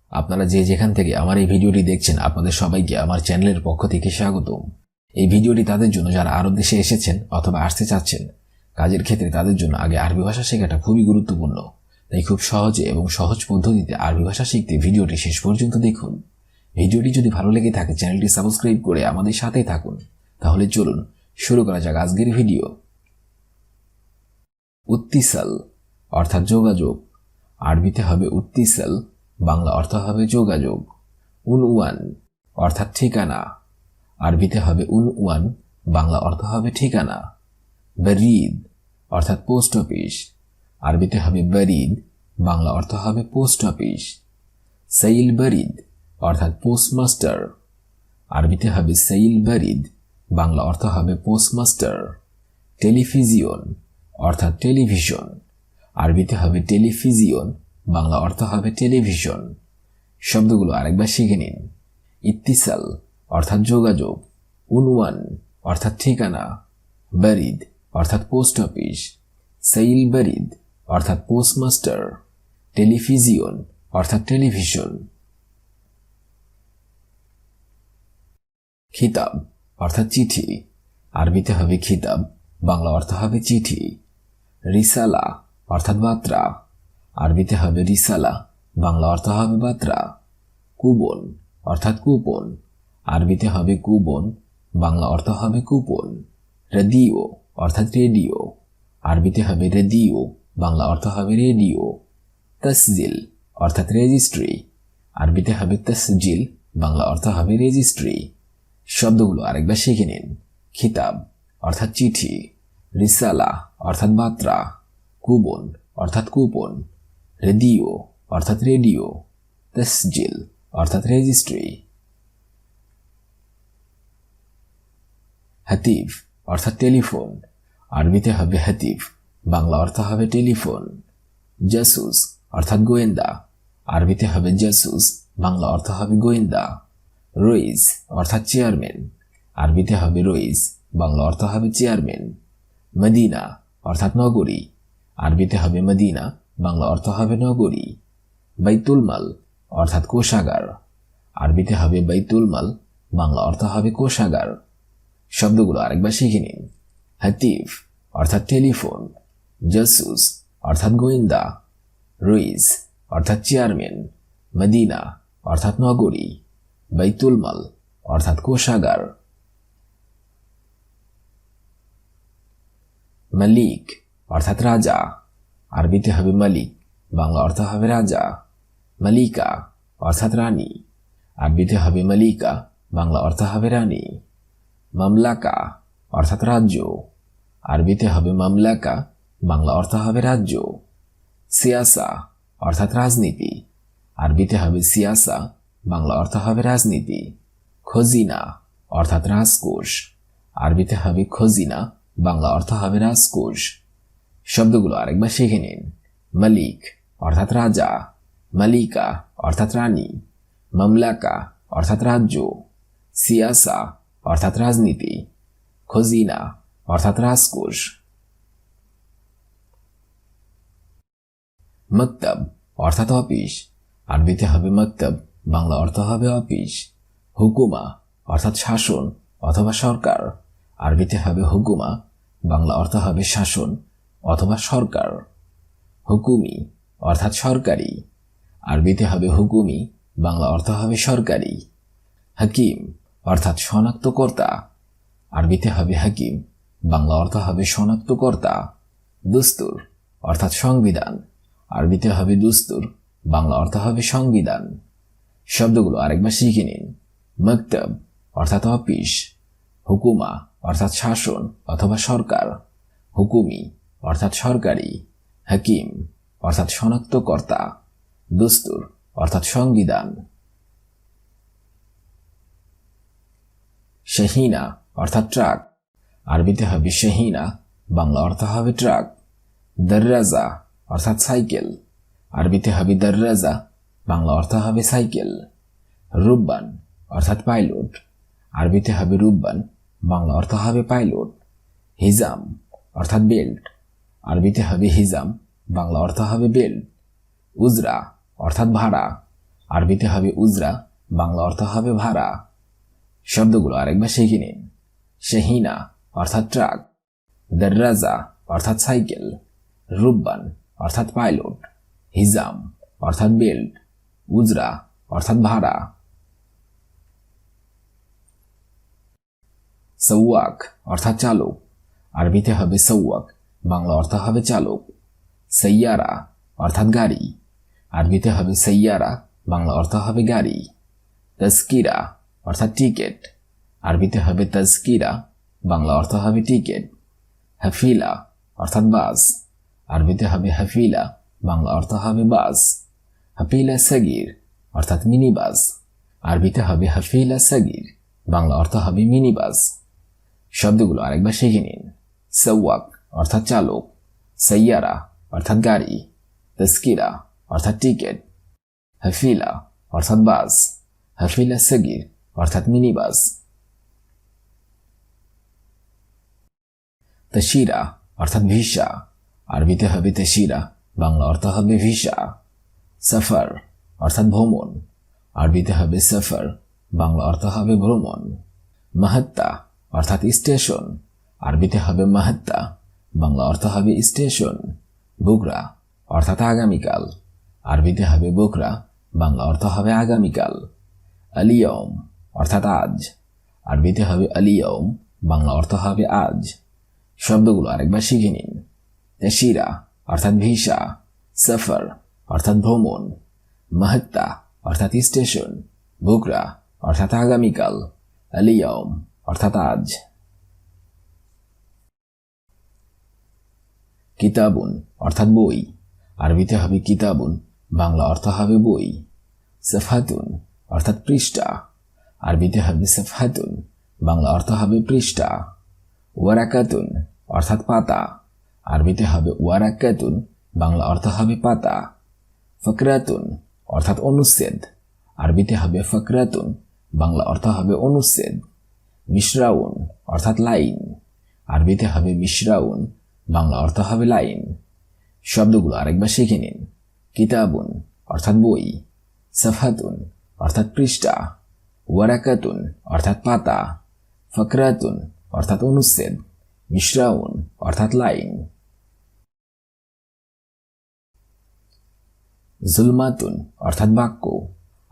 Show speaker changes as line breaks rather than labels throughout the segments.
আপনারা যে যেখান থেকে আমার এই ভিডিওটি দেখছেন আপনাদের সবাইকে আমার চ্যানেলের পক্ষ থেকে স্বাগতম। এই ভিডিওটি তাদের জন্য যারা আরব দেশে এসেছেন অথবা আসতে চাচ্ছেন। কাজের ক্ষেত্রে তাদের জন্য আগে আরবি ভাষা শেখাটা খুবই গুরুত্বপূর্ণ। তাই খুব সহজে এবং সহজ পদ্ধতিতে আরবি ভাষা শিখতে ভিডিওটি শেষ পর্যন্ত দেখুন। ভিডিওটি যদি ভালো লেগে থাকে চ্যানেলটি সাবস্ক্রাইব করে আমাদের সাথেই থাকুন। তাহলে চলুন শুরু করা যাক আজকের ভিডিও। উত্তিসাল অর্থাৎ যোগাযোগ। আরবিতে হবে উত্তিসাল, বাংলা অর্থ হবে যোগাযোগ। উনওয়ান অর্থাৎ ঠিকানা। আরবিতে হবে উনওয়ান, বাংলা অর্থ হবে ঠিকানা। বারিদ অর্থাৎ পোস্ট অফিস। আরবিতে হবে বারিদ, বাংলা অর্থ হবে পোস্ট অফিস। সাইল বারিদ অর্থাৎ পোস্টমাস্টার। আরবিতে হবে সাইল বারিদ, বাংলা অর্থ হবে পোস্টমাস্টার। টেলিভিশন অর্থাৎ টেলিভিশন। আরবিতে হবে টেলিভিশন, বাংলা অর্থ হবে টেলিভিশন। শব্দগুলো আরেকবার শিখে নিন। ইত্তিসাল অর্থাৎ যোগাযোগ, উনওয়ান অর্থাৎ ঠিকানা, বারিদ অর্থাৎ পোস্ট অফিস, সাইল বারিদ অর্থাৎ পোস্টমাস্টার, টেলিভিশন অর্থাৎ টেলিভিশন। খিতাব অর্থাৎ চিঠি। আরবিতে হবে খিতাব, বাংলা অর্থ হবে চিঠি। রিসালা অর্থাৎ বার্তা। আরবিতে হবে রিসালা, বাংলা অর্থ হবে বার্তা। কুপন অর্থাৎ কুপন। আরবিতে হবে কুপন, বাংলা অর্থ হবে কুপন। রেডিও অর্থাৎ রেডিও। আরবিতে হবে রেডিও, বাংলা অর্থ হবে রেডিও। তসজিল অর্থাৎ রেজিস্ট্রি। আরবিতে হবে তসজিল, বাংলা অর্থ হবে রেজিস্ট্রি। শব্দগুলো আরেকবার শিখে নিন। খিতাব অর্থাৎ চিঠি, রিসালা অর্থাৎ বার্তা, কুপন অর্থাৎ কুপন, রেডিও অর্থাৎ রেডিও, তসজিল অর্থাৎ রেজিস্ট্রি। হাতিফ অর্থাৎ টেলিফোন। আরবিতে হবে হাতিফ, বাংলা অর্থ হবে টেলিফোন। জাসুস অর্থাৎ গোয়েন্দা। আরবিতে হবে জাসুস, বাংলা অর্থ হবে গোয়েন্দা। রইস অর্থাৎ চেয়ারম্যান। আরবিতে হবে রইস, বাংলা অর্থ হবে চেয়ারম্যান। মদিনা অর্থাৎ নগরী। আরবিতে হবে মদিনা, বাংলা অর্থ হবে নগরী। বাইতুল মাল অর্থাৎ কোষাগার। আরবিতে হবে বাইতুল মাল, বাংলা অর্থ হবে কোষাগার। শব্দগুলো আরেকবার শিখে নিন। হাতিফ অর্থাৎ টেলিফোন, জাসুস অর্থাৎ গোয়েন্দা, রইস অর্থাৎ চেয়ারম্যান, মদিনা অর্থাৎ নগরী, বাইতুল মাল অর্থাৎ কোষাগার। মালিক অর্থাৎ রাজা। আরবিতে হবে মালিক, বাংলা অর্থ হবে রাজা। মালিকা অর্থাৎ রানী। আরবিতে হবে মালিকা, বাংলা অর্থ হবে রানী। মামলাকা অর্থাৎ রাজ্য। আরবিতে হবে মামলাকা, বাংলা অর্থ হবে রাজ্য। সিয়াসা অর্থাৎ রাজনীতি। আরবিতে হবে সিয়াসা, বাংলা অর্থ হবে রাজনীতি। খজিনা অর্থাৎ রাজকোষ। আরবিতে হবে খজিনা, বাংলা অর্থ হবে রাজকোষ। শব্দগুলো আরেকবার শিখে নিন। মালিক অর্থাৎ রাজা, মালিকা অর্থাৎ রানী, মামলাকা অর্থাৎ রাজ্য, সিয়াসা অর্থাৎ রাজনীতি, খজিনা অর্থাৎ রাজকোষ। মক্তব অর্থাৎ অফিস। আরবিতে হবে মক্তব, বাংলা অর্থ হবে অফিস। হুকুমা অর্থাৎ শাসন অথবা সরকার। আরবিতে হবে হুকুমা, বাংলা অর্থ হবে শাসন অথবা সরকার। হুকুমি অর্থাৎ সরকারি। আরবিতে হবে হুকুমি, বাংলা অর্থ হবে সরকারি। হাকিম অর্থাৎ শনাক্তকর্তা। আরবিতে হবে হাকিম, বাংলা অর্থ হবে শনাক্তকর্তা। দুস্তুর অর্থাৎ সংবিধান। আরবিতে হবে দুস্তুর, বাংলা অর্থ হবে সংবিধান। শব্দগুলো আরেকবার শিখে নিন। মক্তব অর্থাৎ অফিস, হুকুমা অর্থাৎ শাসন অথবা সরকার, হুকুমি অর্থাৎ সরকারি, হাকিম অর্থাৎ শনাক্তকর্তা, দুস্তুর অর্থাৎ সংবিধান। শাহিনা অর্থাৎ ট্রাক। আরবিতে হবে শাহিনা, বাংলা অর্থ হবে ট্রাক। দররাজা অর্থাৎ সাইকেল। আরবিতে হবে দররাজা, বাংলা অর্থ হবে সাইকেল। রুব্বান অর্থাৎ পাইলট। আরবিতে হবে রুব্বান, বাংলা অর্থ হবে পাইলট। হিজাম অর্থাৎ বেল্ট। আরবিতে হবে হিজাম, বাংলা অর্থ হবে বেল্ট। উজরা অর্থাৎ ভাড়া। আরবিতে হবে উজরা, বাংলা অর্থ হবে ভাড়া। শব্দগুলো আরেকবার শিখে নিন। শাহিনা অর্থাৎ ট্রাক, দররাজা অর্থাৎ সাইকেল, রুব্বান অর্থাৎ পাইলট, হিজাম অর্থাৎ বেল্ট, উজরা অর্থাৎ ভাড়া। সওয়াক অর্থাৎ চালক, আরবিতে হবে সওয়াক, বাংলা অর্থ হবে চালক। সাইয়ারা অর্থাৎ গাড়ি, আরবিতে হবে সাইয়ারা, বাংলা অর্থ হবে গাড়ি। তাজকিরা অর্থাৎ টিকেট, আরবিতে হবে তাজকিরা, বাংলা অর্থ হবে টিকেট। হাফিলা অর্থাৎ বাস, আরবিতে হবে হাফিলা, বাংলা অর্থ হবে বাস। হাফিলা সাগির অর্থাৎ মিনি বাস, আরবিতে হবে হাফিলা সাগির, বাংলা অর্থ হবে মিনি বাস। শব্দগুলো আরেকবার শিখে নিন। সওয়াক অর্থাৎ চালক, সাইয়ারা অর্থাৎ গাড়ি, তাজকিরা অর্থাৎ টিকেট, হাফিলা অর্থাৎ বাস, হাফিলা সাগির অর্থাৎ মিনি বাস। তাশিরা অর্থাৎ ভিসা, আরবিতে হবে তাশিরা, বাংলা অর্থ হবে ভিসা। সফর অর্থাৎ ভ্রমণ, আরবিতে হবে সফর, বাংলা অর্থ হবে ভ্রমণ। মাহাত্তা অর্থাৎ স্টেশন, আরবিতে হবে মাহাত্তা, বাংলা অর্থ হবে স্টেশন। বুকরা অর্থাৎ আগামীকাল, আরবিতে হবে বুকরা, বাংলা অর্থ হবে আগামীকাল। আলিয়ম অর্থাৎ আজ, আরবিতে হবে আলিয়ম, বাংলা অর্থ হবে আজ। শব্দগুলো আরেকবার শিখে নিন। তাশিরা অর্থাৎ ভিসা, সফর অর্থাৎ ভ্রমণ, মাহাত্তা অর্থাৎ স্টেশন, বুকরা অর্থাৎ আগামীকাল, আলিয়ম অর্থাৎ আজ। কিতাবুন অর্থাৎ বই, আরবিতে হবে কিতাবুন, বাংলা অর্থ হবে বই। সফহাতুন অর্থাৎ পৃষ্ঠা, আরবিতে হবে সফহাতুন, বাংলা অর্থ হবে পৃষ্ঠা। ওয়ারাকাতুন অর্থাৎ পাতা, আরবিতে হবে ওয়ারাকাতুন, বাংলা অর্থ হবে পাতা। ফকরাতুন অর্থাৎ অনুচ্ছেদ, আরবিতে হবে ফকরাতুন, বাংলা অর্থ হবে অনুচ্ছেদ। মিশরাউন অর্থাৎ লাইন, আরবিতে হবে মিশরাউন, বাংলা অর্থ হবে লাইন। শব্দগুলো আরেকবার শিখে নিন। কিতাবুন অর্থাৎ বই, সফহাতুন অর্থাৎ পৃষ্ঠা, ওয়ারাকাতুন অর্থাৎ পাতা, ফকরাতুন অর্থাৎ অনুচ্ছেদ, মিশরাউন অর্থাৎ লাইন। জুলমাতুন অর্থাৎ বাক্য,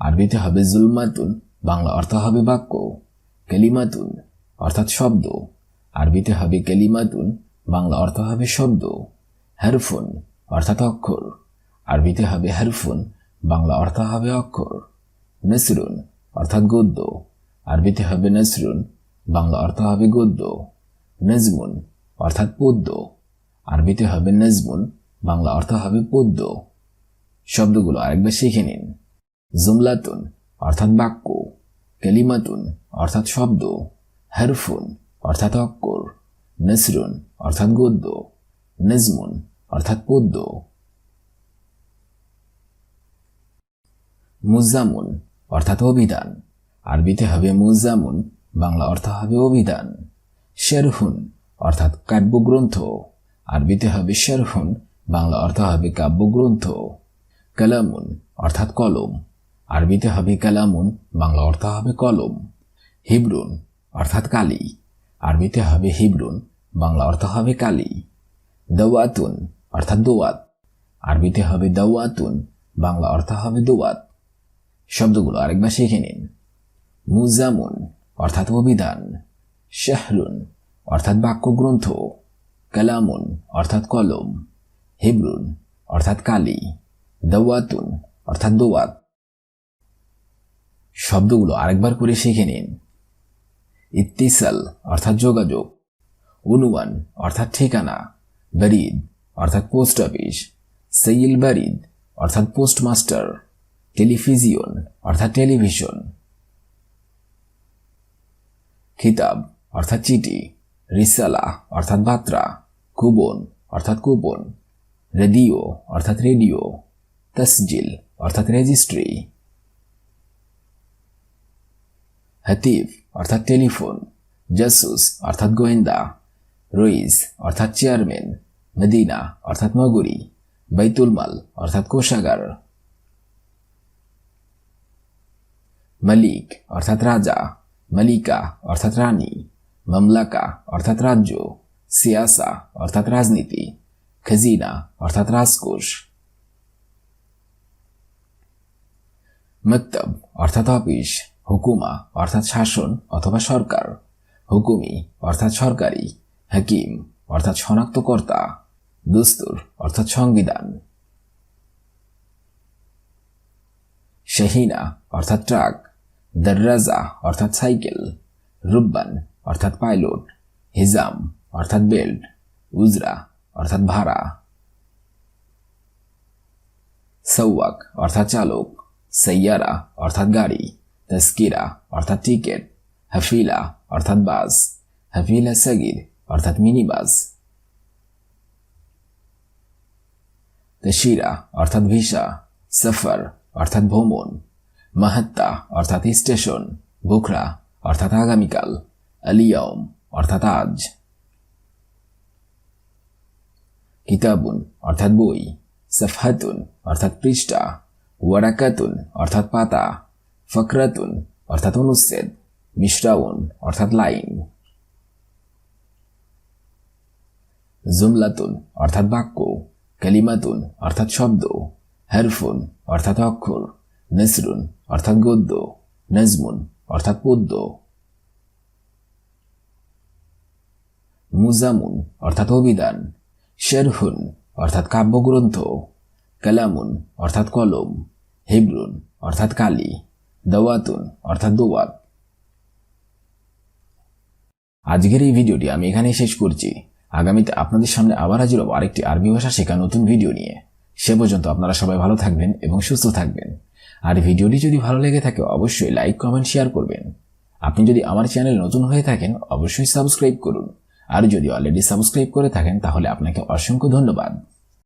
আরবিতে হবে জুলমাতুন, বাংলা অর্থ হবে বাক্য। কালিমাতুন অর্থাৎ শব্দ, আরবিতে হবে কালিমাতুন, বাংলা অর্থ হবে শব্দ। হারফুন অর্থাৎ অক্ষর, আরবিতে হবে হারফুন, বাংলা অর্থ হবে অক্ষর। নসরুন অর্থাৎ গদ্য, আরবিতে হবে নসরুন, বাংলা অর্থ হবে গদ্য। নজমুন অর্থাৎ পদ্য, আরবিতে হবে নজমুন, বাংলা অর্থ হবে পদ্য। শব্দগুলো আরেকবার শিখে নিন। জুমলাতুন অর্থাৎ বাক্য, কালিমাতুন অর্থাৎ শব্দ, হারফুন অর্থাৎ অক্ষর, নসরুন অর্থাৎ গদ্য, নজমুন অর্থাৎ পদ্য। মুজামুন অর্থাৎ অভিধান, আরবিতে হবে মুজামুন, বাংলা অর্থ হবে অভিধান। শেরহুন অর্থাৎ কাব্যগ্রন্থ, আরবিতে হবে শেরহুন, বাংলা অর্থ হবে কাব্যগ্রন্থ। কালামুন অর্থাৎ কলম, আরবিতে হবে কালামুন, বাংলা অর্থ হবে কলম। হিব্রুন অর্থাৎ কালি, আরবিতে হবে হিব্রুন, বাংলা অর্থ হবে কালি। দাওয়াতুন অর্থাৎ দোয়াত, আরবিতে হবে দাওয়াতুন, বাংলা অর্থ হবে দোয়াত। শব্দগুলো আরেকবার শিখে নিন। মুজামুন অর্থাৎ অভিধান, শাহরুন অর্থাৎ বাক্যগ্রন্থ, কালামুন অর্থাৎ কলম, হিব্রুন অর্থাৎ কালি, দাওয়াতুন অর্থাৎ দোয়াত। শব্দগুলো আরেকবার করে শিখে নিন। ইত্তিসাল অর্থাৎ যোগাযোগ, উনওয়ান অর্থাৎ ঠিকানা, বারিদ অর্থাৎ পোস্ট অফিস, সেইল বারিদ অর্থাৎ পোস্টমাস্টার, টেলিভিশন অর্থাৎ টেলিভিশন। খিতাব অর্থাৎ চিঠি, রিসালা অর্থাৎ বার্তা, কুপন অর্থাৎ কুপন, রেডিও অর্থাৎ রেডিও, তসজিল অর্থাৎ রেজিস্ট্রি। হাতিফ অর্থাৎ টেলিফোন, জাসুস অর্থাৎ গোয়েন্দা, রইস অর্থাৎ চেয়ারম্যান, মদিনা অর্থাৎ নগরী, বাইতুল মাল অর্থাৎ কোষাগার। মালিক অর্থাৎ রাজা, মালিকা অর্থাৎ রানী, মামলাকা অর্থাৎ রাজ্য, সিয়াসা অর্থাৎ রাজনীতি, খাজিনা অর্থাৎ রাজকোষ। মক্তব অর্থাৎ অফিস, হুকুমা অর্থাৎ শাসন অথবা সরকার, হুকুমি অর্থাৎ সরকারি, হাকিম অর্থাৎ শনাক্তকর্তা, দুস্তুর অর্থাৎ সংবিধান। শাহিনা অর্থাৎ ট্রাক, দররাজা অর্থাৎ সাইকেল, রুব্বান অর্থাৎ পাইলট, হিজাম অর্থাৎ বেল্ট, উজরা অর্থাৎ ভাড়া। সওয়াক অর্থাৎ চালক, সাইয়ারা অর্থাৎ গাড়ি, তাস্কিরা অর্থাৎ টিকেট, হাফিলা অর্থাৎ বাস, হাফিলা সাগির অর্থাৎ মিনি বাস। তশিরা অর্থাৎ ভিসা, সফর অর্থাৎ ভ্রমণ, মাহাত্তা অর্থাৎ স্টেশন, বুখরা অর্থাৎ আগামীকাল, আলিয়ম অর্থাৎ আজ। কিতাবুন অর্থাৎ বই, সফহাতুন অর্থাৎ পৃষ্ঠা, ওয়ারাকাতুন অর্থাৎ পাতা, ফকরাতুন অর্থাৎ অনুচ্ছেদ, মিশরাউন অর্থাৎ লাইন। জুমলাতুন অর্থাৎ বাক্য, কালিমাতুন অর্থাৎ শব্দ, হারফুন অর্থাৎ অক্ষর, নসরুন অর্থাৎ গদ্য, নজমুন অর্থাৎ পদ্য। মুজামুন অর্থাৎ অভিধান, শেরহুন অর্থাৎ কাব্যগ্রন্থ, কালামুন অর্থাৎ কলম, হিব্রুন অর্থাৎ কালি, দাওয়াতুন অর্থাৎ দোয়াত। আজকের এই ভিডিওটি আমি এখানে শেষ করছি। আগামীতে আপনাদের সামনে আবার হাজির হব আরেকটি আরবি ভাষা শেখা নতুন ভিডিও নিয়ে। সে পর্যন্ত আপনারা সবাই ভালো থাকবেন এবং সুস্থ থাকবেন। আর ভিডিওটি যদি ভালো লেগে থাকে অবশ্যই লাইক, কমেন্ট, শেয়ার করবেন। আপনি যদি আমার চ্যানেল নতুন হয়ে থাকেন অবশ্যই সাবস্ক্রাইব করুন। আর যদি অলরেডি সাবস্ক্রাইব করে থাকেন তাহলে আপনাকে অসংখ্য ধন্যবাদ।